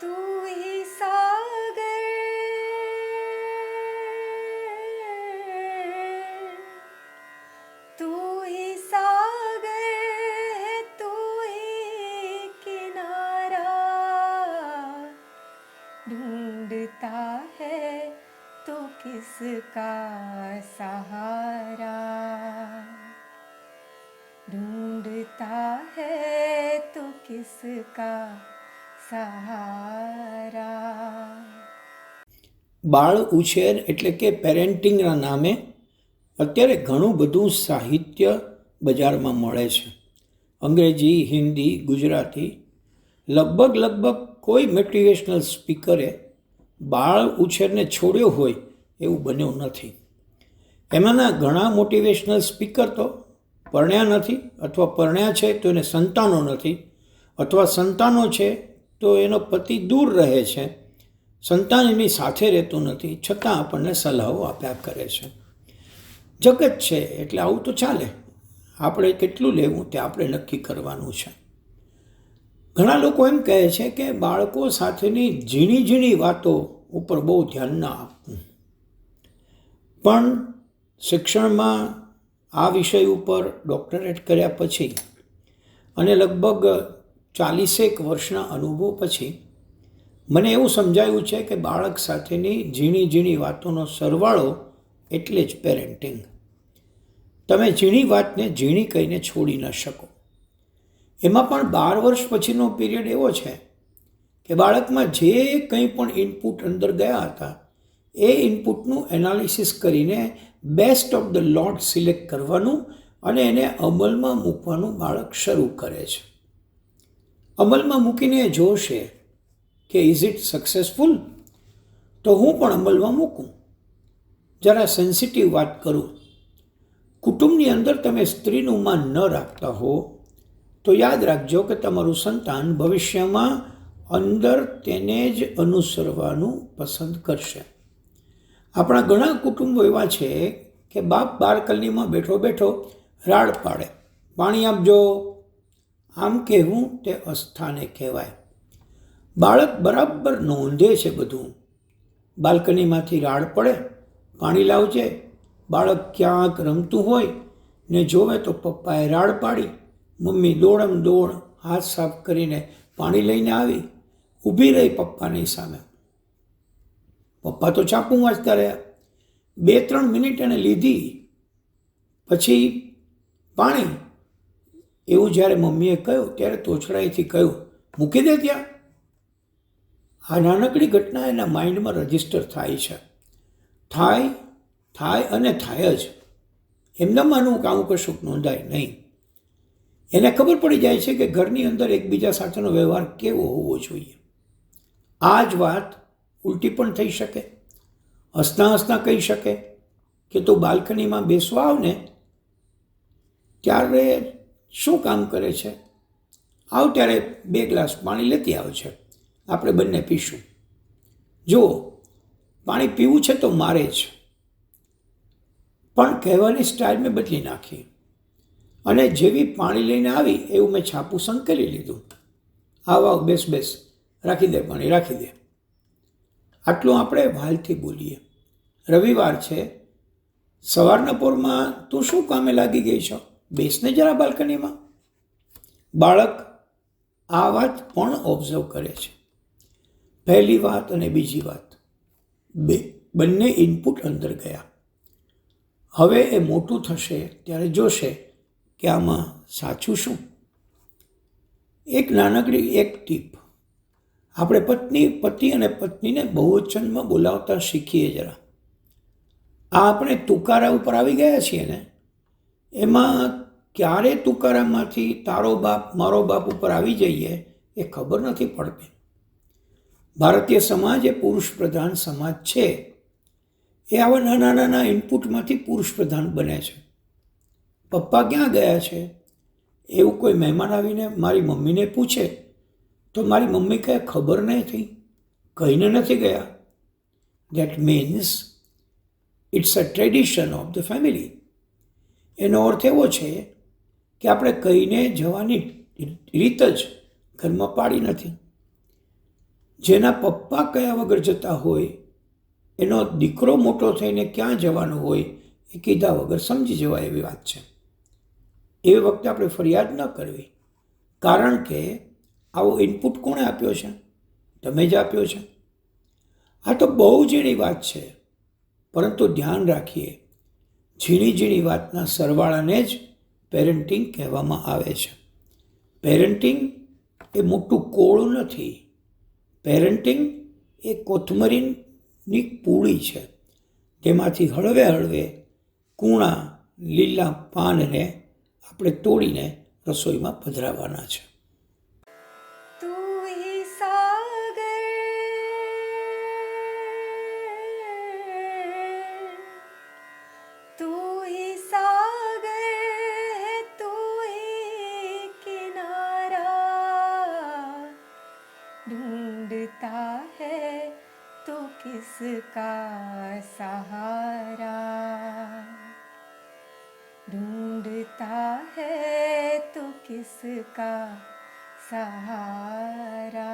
तू ही सागर तू ही सागर है तू ही किनारा ढूंढता है तो किसका सहारा ढूंढता है तो किसका सहारा। બાળ ઉછેર એટલે કે પેરેન્ટિંગના નામે અત્યારે ઘણું બધું સાહિત્ય બજારમાં મળે છે. અંગ્રેજી, હિન્દી, ગુજરાતી, લગભગ કોઈ મોટિવેશનલ સ્પીકરે બાળ ઉછેરને છોડ્યો હોય એવું બન્યું નથી. એમાંના ઘણા મોટિવેશનલ સ્પીકર તો પરણ્યા નથી, અથવા પરણ્યા છે તો એને સંતાનો નથી, અથવા સંતાનો છે તો એનો પતિ દૂર રહે છે, સંતાન એની સાથે રહેતું નથી, છતાં આપણને સલાહો આપ્યા કરે છે. જગત છે એટલે આવું તો ચાલે, આપણે કેટલું લેવું તે આપણે નક્કી કરવાનું છે. ઘણા લોકો એમ કહે છે કે બાળકો સાથેની ઝીણી વાતો ઉપર બહુ ધ્યાન ના આપવું. પણ શિક્ષણમાં આ વિષય ઉપર ડૉક્ટરેટ કર્યા પછી અને લગભગ 40 વર્ષના અનુભવ પછી મને એવું સમજાયું છે કે બાળક સાથેની ઝીણી વાતોનો સરવાળો એટલે જ પેરેન્ટિંગ. તમે ઝીણી વાતને ઝીણી કહીને છોડી ન શકો. એમાં પણ 12 વર્ષ પછીનો પીરિયડ એવો છે કે બાળકમાં જે કંઈ પણ ઇનપુટ અંદર ગયા હતા એ ઇનપુટનું એનાલિસિસ કરીને best of the lot select કરવાનું અને એને અમલમાં મૂકવાનું બાળક શરૂ કરે છે. અમલમાં મૂકીને જોશે કે ઇઝ ઇટ સક્સેસફુલ, તો હું પણ અમલમાં મૂકું. જરા સેન્સિટિવ વાત કરું, કુટુંબની અંદર તમે સ્ત્રીનું માન ન રાખતા હો તો યાદ રાખજો કે તમારું સંતાન ભવિષ્યમાં અંદર તેને જ અનુસરવાનું પસંદ કરશે. આપણા ઘણા કુટુંબો એવા છે કે બાપ બારકલીમાં બેઠો રાડ પાડે, પાણી આપજો. આમ કહેવું તે અસ્થાને કહેવાય. બાળક બરાબર નોંધે છે બધું. બાલ્કનીમાંથી રાડ પડે, પાણી લાવજે. બાળક ક્યાંક રમતું હોય ને જોવે તો પપ્પાએ રાડ પાડી, મમ્મી દોડ હાથ સાફ કરીને પાણી લઈને આવી, ઊભી રહી પપ્પાની સામે. પપ્પા તો ચાપું વાંચતા રહ્યા. 2-3 મિનિટ એને લીધી, પછી પાણી. એવું જ્યારે મમ્મીએ કહ્યું ત્યારે તોછડાઈથી કહ્યું, મૂકી દે ત્યાં. આ નાનકડી ઘટના એના માઇન્ડમાં રજીસ્ટર થાય છે. થાય અને થાય જ. એમને માનવું કે આવું કશું નોંધાય નહીં. એને ખબર પડી જાય છે કે ઘરની અંદર એકબીજા સાથેનો વ્યવહાર કેવો હોવો જોઈએ. આ જ વાત ઉલટી પણ થઈ શકે. હસતા કહી શકે કે તું બાલ્કનીમાં બેસવા આવ ને ત્યારે શું કામ કરે છે, આવ ત્યારે 2 ગ્લાસ પાણી લેતી આવે છે, આપણે બંને પીશું. જુઓ, પાણી પીવું છે તો મારે જ. પણ કહેવાની સ્ટાઇલ મેં બદલી નાખી અને જેવી પાણી લઈને આવી એવું મેં છાપું સંકેલી લીધું. આવ બેસ, રાખી દે પાણી, રાખી દે. આટલું આપણે વાલથી બોલીએ. રવિવાર છે, સવારના પોરમાં તું શું કામે લાગી ગઈ છો, બેસને જરા બાલ્કનીમાં. બાળક આ વાત પણ ઓબ્ઝર્વ કરે છે. પહેલી વાત અને બીજી વાત બંને ઇનપુટ અંદર ગયા. હવે એ મોટું થશે ત્યારે જોશે કે આમાં સાચું શું. એક નાનકડી ટીપ, આપણે પતિ અને પત્નીને બહુવચનમાં બોલાવતા શીખીએ જરા. આ આપણે તુકારા ઉપર આવી ગયા છીએ ને, એમાં ક્યારે તુકારામાંથી તારો બાપ મારો બાપ ઉપર આવી જઈએ એ ખબર નથી પડતી. ભારતીય સમાજ એ પુરુષ પ્રધાન સમાજ છે. એ આવા નાના ઇનપુટમાંથી પુરુષ પ્રધાન બને છે. પપ્પા ક્યાં ગયા છે એવું કોઈ મહેમાન આવીને મારી મમ્મીને પૂછે તો મારી મમ્મી કહે ખબર નથી, કહીને નથી ગયા. That means it's a tradition of the family. એનો અર્થ એવો છે કે આપણે કહીને જવાની રીત જ ઘરમાં પાડી નથી. જેના પપ્પા કયા વગર જતા હોય, એનો દીકરો મોટો થઈને ક્યાં જવાનો હોય એ કીધા વગર સમજી જવાય એવી વાત છે. એ વખતે આપણે ફરિયાદ ન કરવી, કારણ કે આવો ઇનપુટ કોણે આપ્યો છે? તમે જ આપ્યો છે. આ તો બહુ ઝીણી વાત છે, પરંતુ ધ્યાન રાખીએ, ઝીણી ઝીણી વાતના સરવાળાને જ પેરેન્ટિંગ કહેવામાં આવે છે. પેરેન્ટિંગ એ મોટું કોળું નથી. પેરેન્ટિંગ એ કોથમરીની પૂળી છે. તેમાંથી હળવે હળવે કૂણા લીલા પાનને આપણે તોડીને રસોઈમાં પધરાવવાના છે. तू ही सागर तू ही सागर है तू ही किनारा ढूंढता है तो किसका सहारा ढूंढता है तो किसका सहारा